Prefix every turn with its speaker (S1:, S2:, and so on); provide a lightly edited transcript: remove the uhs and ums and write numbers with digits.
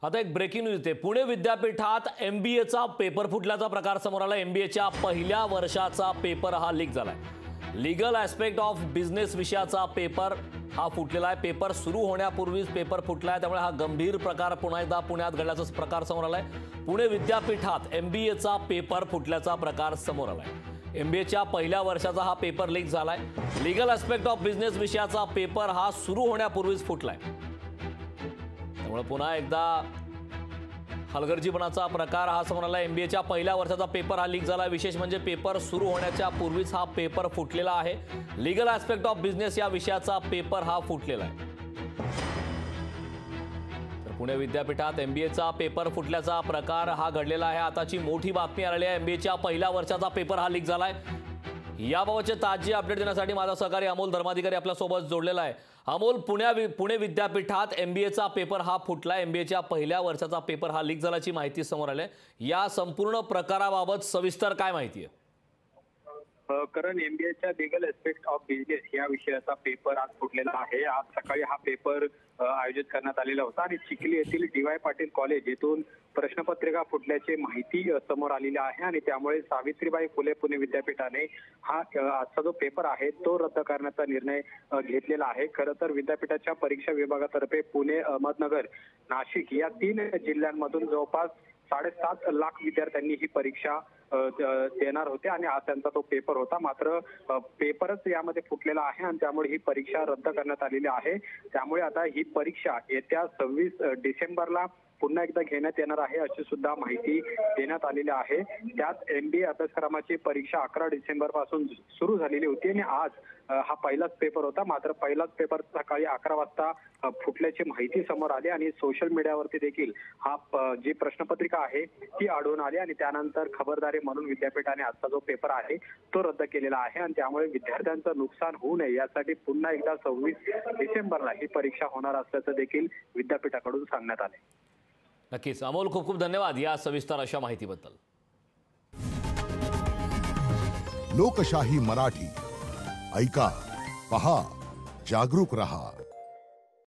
S1: आता एक breaking news येते। पुणे विद्यापीठात MBAचा पेपर फुटल्याचा प्रकार समोर आला। MBAच्या पहिल्या वर्षाचा पेपर हा लीक झालाय। लीगल ॲस्पेक्ट ऑफ बिझनेस विषयाचा पेपर हा फुटलेला आहे। पेपर सुरू होण्यापूर्वीच पेपर फुटलाय, त्यामुळे हा गंभीर प्रकार पुन्हा एकदा पुण्यात घडल्याचा प्रकार समोर आलाय। पुणे विद्यापीठात MBAचा पेपर फुटल्याचा प्रकार समोर आलाय। MBAच्या पहिल्या वर्षाचा हा पेपर लीक झालाय। लीगल ॲस्पेक्ट ऑफ बिझनेस विषयाचा पेपर हा सुरू होण्यापूर्वीच फुटलाय। त्यामुळे पुन्हा एकदा हलगर्जीपणाचा प्रकार हा समोर आला। MBAच्या पहिल्या वर्षाचा पेपर हा लीक झाला। विशेष म्हणजे पेपर सुरू होण्याच्या पूर्वीच हा पेपर फुटलेला आहे। लीगल ॲस्पेक्ट ऑफ बिझनेस या विषयाचा पेपर हा फुटलेला आहे। तर पुणे विद्यापीठात MBAचा पेपर फुटल्याचा प्रकार हा घडलेला आहे। आताची मोठी बातमी आलेली आहे। MBAच्या पहिल्या वर्षाचा पेपर हा लीक झालाय। याबाबतचे ताजी अपडेट देण्यासाठी माझा सहकारी अमोल धर्माधिकारी आपल्या सोबत जोडलेला आहे। अमोल, पुणे विद्यापीठात MBAचा पेपर हा फुटला। MBAच्या पहिल्या वर्षाचा पेपर हा लीक झाल्याची माहिती समोर आली आहे। या संपूर्ण प्रकाराबाबत सविस्तर काय माहिती आहे?
S2: कारण MBAच्या लीगल ॲस्पेक्ट ऑफ बिझनेस या विषयाचा पेपर आज फुटलेला आहे। आज सकाळी हा पेपर आयोजित करण्यात आलेला होता आणि चिखली येथील DY पाटील कॉलेज येथून प्रश्नपत्रिका फुटल्याची माहिती समोर आलेली आहे आणि त्यामुळे सावित्रीबाई फुले पुणे विद्यापीठाने हा आजचा जो पेपर आहे तो रद्द करण्याचा निर्णय घेतलेला आहे। खरं तर विद्यापीठाच्या परीक्षा विभागातर्फे पुणे, अहमदनगर, नाशिक या 3 जिल्ह्यांमधून जवळपास 7.5 लाख विद्यार्थ्यांनी ही परीक्षा देणार होते आणि आज त्यांचा तो पेपर होता। मात्र पेपरच यामध्ये फुटलेला आहे आणि त्यामुळे ही परीक्षा रद्द करण्यात आलेली आहे। त्यामुळे आता ही परीक्षा येत्या 26 डिसेंबरला पुन्हा एकदा घेण्यात येणार आहे अशी सुद्धा माहिती देण्यात आलेली आहे। त्यात MBA अभ्यासक्रमाची परीक्षा 11 डिसेंबर पासून सुरू झालेली होती आणि आज हा पहिलाच पेपर होता। मात्र पहिलाच पेपर सकाळी 11 वाजता फुटल्याची माहिती समोर आली आणि सोशल मीडियावरती देखील हा जी प्रश्नपत्रिका आहे ती आढळून आली आणि त्यानंतर खबरदारी म्हणून विद्यापीठाने आजचा जो पेपर आहे तो रद्द केलेला आहे आणि त्यामुळे विद्यार्थ्यांचं नुकसान होऊ नये यासाठी पुन्हा एकदा 26 डिसेंबरला ही परीक्षा होणार असल्याचं देखील विद्यापीठाकडून सांगण्यात आले।
S1: नक्कीच अमोल, खूप खूप धन्यवाद या सविस्तर अशा माहितीबद्दल।
S3: लोकशाही मराठी ऐका, पहा, जागरूक रहा।